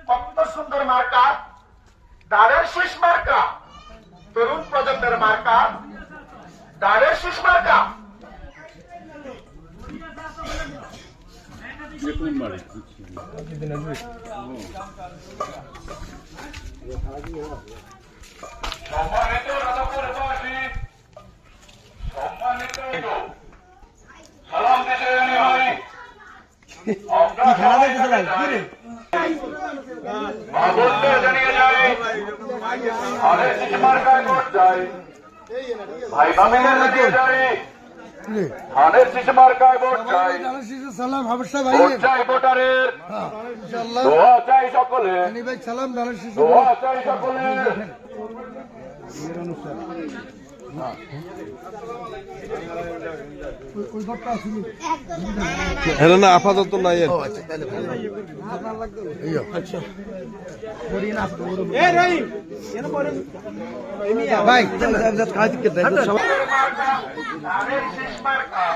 কত সুন্দর মার্কা, ধানের শীষ মার্কা, তরুণ প্রজন্মের মার্কা, ধানের শীষ মার্কা। সম্মানিত রাধাপুরবাসী, সম্মানিত সালাম দেশে ভাই, জানিয়ে যায় ধানের শীষ মার্কায় ভোট চাই। ভাই বামিনের জানিয়ে যায় ধানের শীষ মার্কায় ভোট চাই। ভোট চাই ভোটারের, দোয়া চাই সকলের, দোয়া চাই সকলের। না আপাতত নাই। ধানের শীষ মার্কা